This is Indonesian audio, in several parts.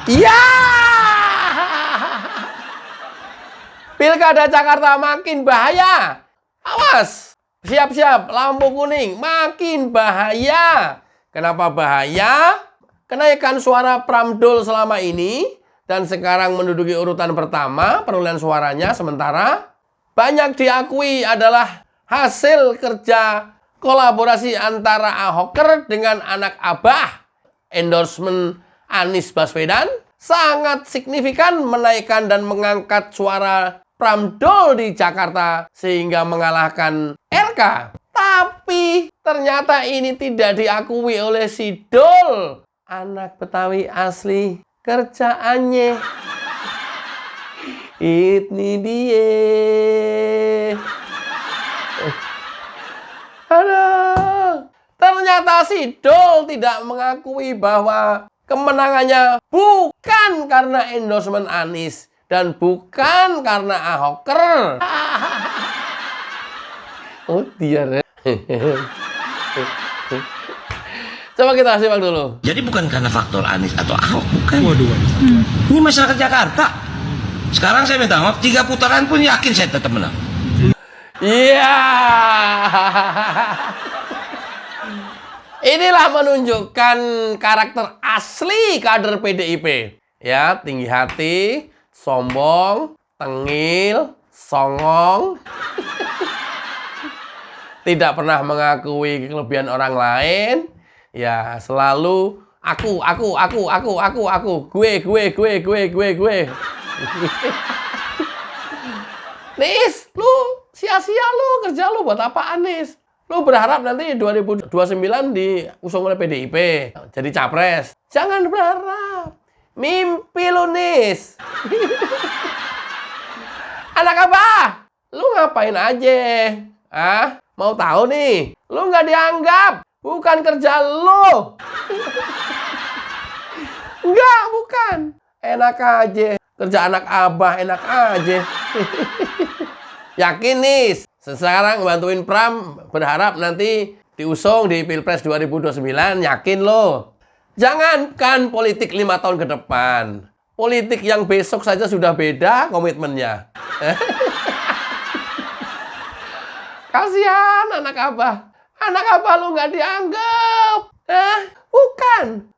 Iya. Pilkada Jakarta makin bahaya. Awas. Siap-siap, lampu kuning. Makin bahaya. Kenapa bahaya? Kenaikan suara Pramdol selama ini dan sekarang menduduki urutan pertama perolehan suaranya, sementara banyak diakui adalah hasil kerja kolaborasi antara Ahoker dengan anak Abah. Endorsement Anies Baswedan sangat signifikan menaikkan dan mengangkat suara Pramdol di Jakarta sehingga mengalahkan RK. Tapi ternyata ini tidak diakui oleh si Dol, anak Betawi asli kerjaannya. Ini dia. Aduh. Ternyata si Dol tidak mengakui bahwa kemenangannya bukan karena endorsement Anies dan bukan karena Ahoker. Oh dia. Coba kita simak dulu. Jadi bukan karena faktor Anies atau Ahok, bukan. Waduh. Ini masyarakat Jakarta. Sekarang saya minta maaf, 3 putaran pun yakin saya tetap menang. Iya. Inilah menunjukkan karakter asli kader PDIP. Ya, tinggi hati, sombong, tengil, songong. Tidak pernah mengakui kelebihan orang lain. Ya, selalu aku. Gue. Nis, lu sia-sia lu kerja lu buat apa Anies? Lu berharap nanti 2029 diusung oleh PDIP jadi capres. Jangan berharap. Mimpi lu, Nis. Anak Abah, lu ngapain aja? Ah, mau tahu nih? Lu nggak dianggap. Bukan kerja lu. Enggak, bukan. Enak aja. Kerja anak Abah enak aja. Yakin nih, sekarang bantuin Pram, berharap nanti diusung di Pilpres 2029, yakin lo. Jangankan politik 5 tahun ke depan, politik yang besok saja sudah beda komitmennya. Kasihan anak Abah. Anak Abah lu nggak dianggap.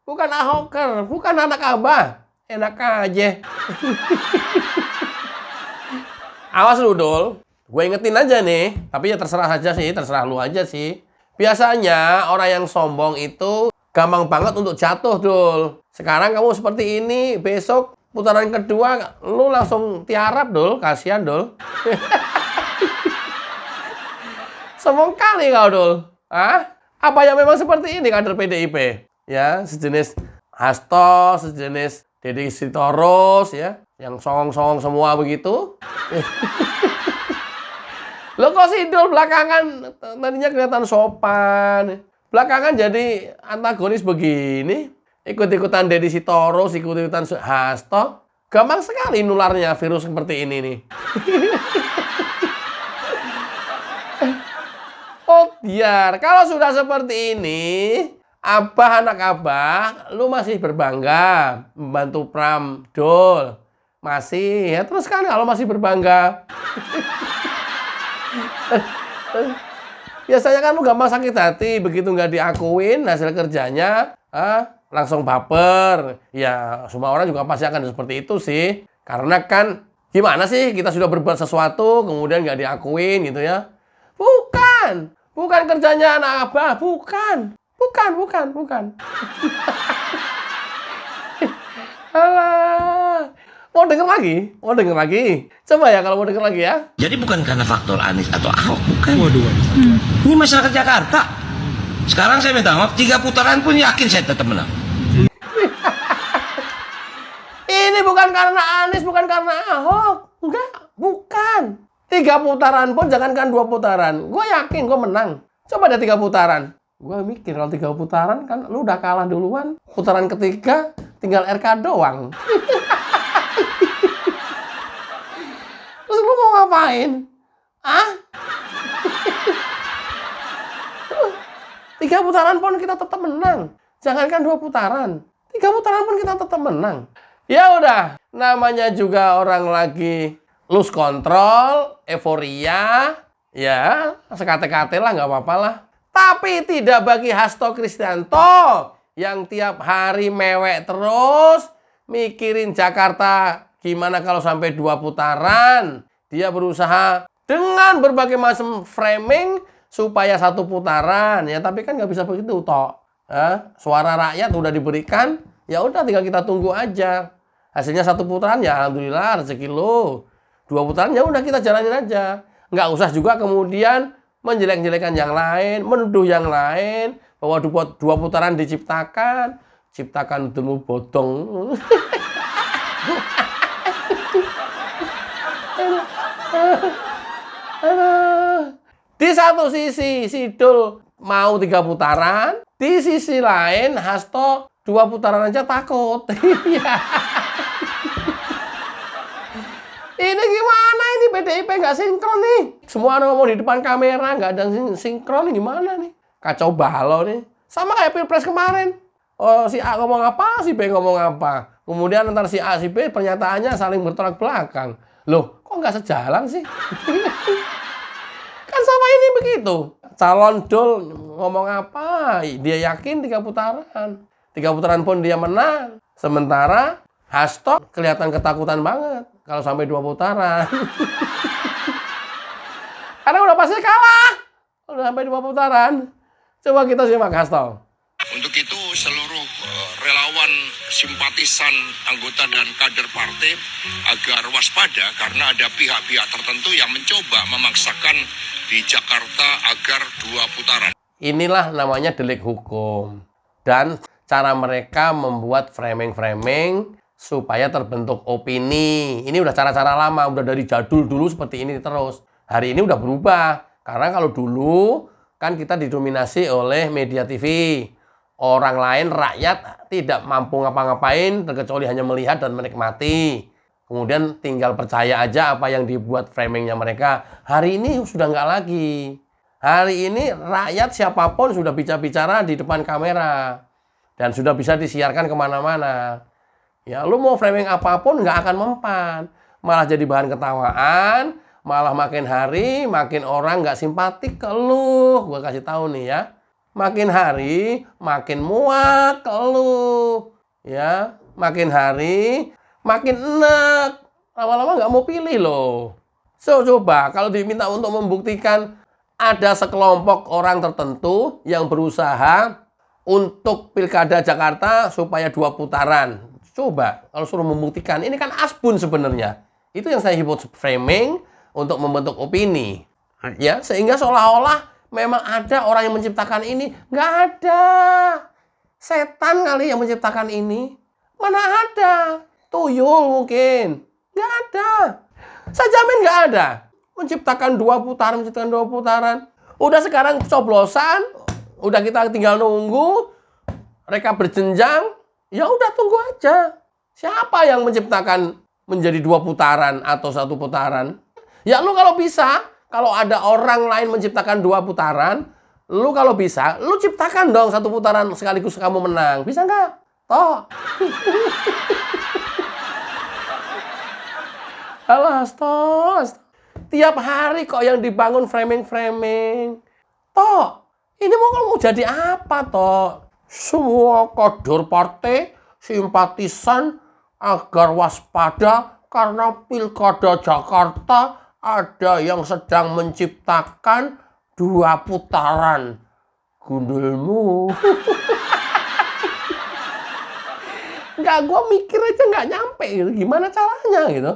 Bukan Ahoker, bukan anak Abah. Enak aja. Awas lu, Dol. Gue ingetin aja nih. Tapi ya terserah aja sih, terserah lu aja sih. Biasanya orang yang sombong itu gampang banget untuk jatuh, Dol. Sekarang kamu seperti ini, besok putaran kedua lu langsung tiarap, Dol. Kasihan, Dol. Sombong kali kau, Dol. Apa yang memang seperti ini kader PDIP? Ya, sejenis Hasto, sejenis Deddy Sitorus, ya, yang songong-songong semua begitu. Lo kok si Dol belakangan tadinya kelihatan sopan, belakangan jadi antagonis begini, ikut-ikutan Deddy Sitorus, ikut-ikutan Hasto. Gampang sekali nularnya virus seperti ini nih. Oh biar, kalau sudah seperti ini, Abah anak Abah, lu masih berbangga membantu Pram Dol. Masih, ya terus kan kalau masih berbangga. Biasanya kan lu gampang sakit hati, begitu nggak diakuin hasil kerjanya, langsung baper. Ya, semua orang juga pasti akan seperti itu sih. Karena kan, gimana sih kita sudah berbuat sesuatu, kemudian nggak diakuin gitu ya. Bukan kerjanya anak Abah, bukan. Alah. Mau denger lagi? Coba ya kalau mau denger lagi ya. Jadi bukan karena faktor Anies atau Ahok, bukan. Waduh. Ini masyarakat Jakarta. Sekarang saya minta maaf, 3 putaran pun yakin saya tetap menang. Ini bukan karena Anies, bukan karena Ahok. Enggak, bukan. 3 putaran pun, jangankan 2 putaran. Gue yakin gue menang. Coba ada 3 putaran. Gue mikir kalau 3 putaran kan lu udah kalah duluan. Putaran ketiga tinggal RK doang. Terus lu mau ngapain? 3 putaran pun kita tetap menang. Jangankan 2 putaran. 3 putaran pun kita tetap menang. Ya udah, namanya juga orang lagi lose control, euforia, ya sekate-kate lah nggak apa-apa lah. Tapi tidak bagi Hasto Kristianto yang tiap hari mewek terus, mikirin Jakarta gimana kalau sampai 2 putaran. Dia berusaha dengan berbagai macam framing supaya 1 putaran, ya tapi kan nggak bisa begitu toh. Suara rakyat udah diberikan, ya udah tinggal kita tunggu aja. Hasilnya 1 putaran ya alhamdulillah rezeki lo. 2 putaran ya udah kita jalanin aja. Nggak usah juga kemudian menjelek-jelekan yang lain, menuduh yang lain bahwa 2 putaran diciptakan, ciptakan dulu bodong. Di satu sisi Sidul mau 3 putaran, di sisi lain Hasto 2 putaran aja takut. Ini gimana ini PDIP nggak sinkron nih? Semua ngomong di depan kamera nggak ada sinkron, gimana nih? Kacau balau nih. Sama kayak Pilpres kemarin. Oh, si A ngomong apa, si B ngomong apa. Kemudian antara si A, si B pernyataannya saling bertolak belakang. Loh, kok nggak sejalan sih? Kan sama ini begitu. Calon Dul ngomong apa, dia yakin 3 putaran. 3 putaran pun dia menang. Sementara Hasto kelihatan ketakutan banget kalau sampai 2 putaran. Karena udah pasti kalah. Udah sampai 2 putaran. Coba kita simak Hasto. Untuk itu seluruh relawan, simpatisan, anggota dan kader partai agar waspada karena ada pihak-pihak tertentu yang mencoba memaksakan di Jakarta agar 2 putaran. Inilah namanya delik hukum. Dan cara mereka membuat framing-framing supaya terbentuk opini. Ini udah cara-cara lama, udah dari jadul dulu seperti ini terus. Hari ini udah berubah. Karena kalau dulu kan kita didominasi oleh media TV. Orang lain, rakyat tidak mampu ngapa-ngapain terkecuali hanya melihat dan menikmati. Kemudian tinggal percaya aja apa yang dibuat framingnya mereka. Hari ini sudah nggak lagi. Hari ini rakyat siapapun sudah bicara di depan kamera. Dan sudah bisa disiarkan kemana-mana. Ya, lu mau framing apapun nggak akan mempan. Malah jadi bahan ketawaan. Malah makin hari, makin orang nggak simpatik ke lu. Gue kasih tahu nih ya. Makin hari, makin muak ke lu. Ya, makin hari, makin enek. Lama-lama nggak mau pilih loh. So, coba kalau diminta untuk membuktikan ada sekelompok orang tertentu yang berusaha untuk Pilkada Jakarta supaya 2 putaran. Coba kalau suruh membuktikan, ini kan asbun sebenarnya. Itu yang saya sebut framing untuk membentuk opini. Ya, sehingga seolah-olah memang ada orang yang menciptakan ini. Nggak ada. Setan kali yang menciptakan ini. Mana ada. Tuyul mungkin. Nggak ada. Saya jamin nggak ada. Menciptakan 2 putaran, menciptakan 2 putaran. Udah sekarang coblosan. Udah kita tinggal nunggu. Mereka berjenjang. Ya udah tunggu aja. Siapa yang menciptakan menjadi 2 putaran atau 1 putaran? Ya lu kalau bisa. Kalau ada orang lain menciptakan 2 putaran, lu kalau bisa, lu ciptakan dong 1 putaran sekaligus kamu menang. Bisa nggak? Toh. Alas, toh. Tiap hari kok yang dibangun framing-framing. Toh, ini mau jadi apa toh? Semua kader partai, simpatisan agar waspada karena Pilkada Jakarta ada yang sedang menciptakan 2 putaran. Gundulmu. Enggak, gue mikir aja nggak nyampe gitu. Gimana caranya gitu.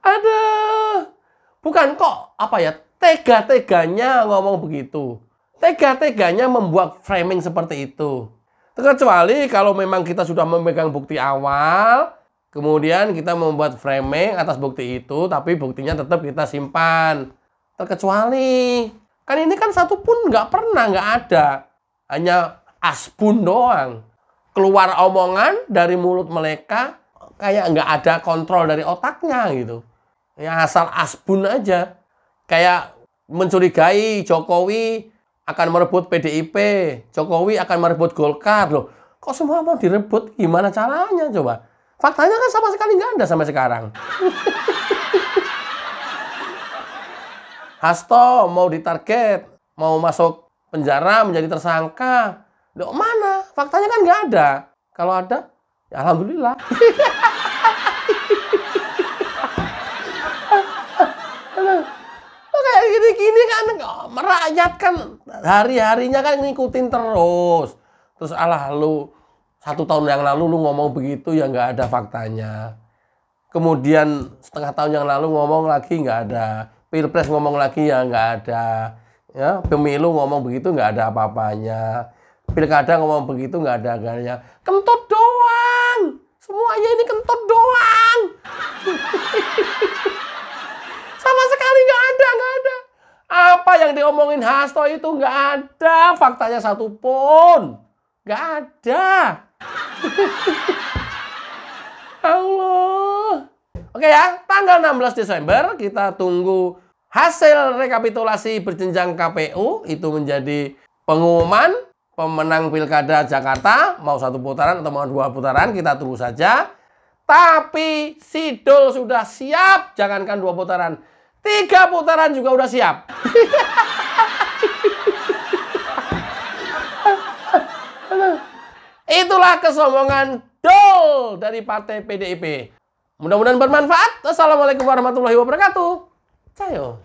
Aduh. Bukan kok, apa ya, tega-teganya ngomong begitu. Tega-teganya membuat framing seperti itu. Terkecuali kalau memang kita sudah memegang bukti awal, kemudian kita membuat framing atas bukti itu, tapi buktinya tetap kita simpan. Terkecuali, kan ini kan satu pun nggak pernah, nggak ada. Hanya asbun doang. Keluar omongan dari mulut mereka, kayak nggak ada kontrol dari otaknya gitu. Ya asal asbun aja. Kayak mencurigai Jokowi akan merebut PDIP, Jokowi akan merebut Golkar. Loh, kok semua mau direbut? Gimana caranya coba? Faktanya kan sama sekali nggak ada sampai sekarang. Hasto mau ditarget, mau masuk penjara menjadi tersangka. Loh, mana? Faktanya kan nggak ada. Kalau ada, ya alhamdulillah. Kayak gini-gini kan merakyat kan hari-harinya kan ngikutin terus. Terus alah lu 1 tahun yang lalu lu ngomong begitu ya nggak ada faktanya. Kemudian setengah tahun yang lalu ngomong lagi nggak ada. Pilpres ngomong lagi ya nggak ada. Ya, pemilu ngomong begitu nggak ada apa-apanya. Pilkada ngomong begitu nggak ada agarnya. Kentut doang. Semuanya ini kentut doang. Sama sekali nggak ada. Apa yang diomongin Hasto itu nggak ada faktanya satupun. Nggak ada. Allah. Oke ya, tanggal 16 Desember kita tunggu hasil rekapitulasi berjenjang KPU. Itu menjadi pengumuman pemenang Pilkada Jakarta. Mau 1 putaran atau mau 2 putaran, kita tunggu saja. Tapi Sidul sudah siap, jangankan 2 putaran. 3 putaran juga udah siap. Itulah kesombongan Dol dari Partai PDIP. Mudah-mudahan bermanfaat. Assalamualaikum warahmatullahi wabarakatuh. Cayo.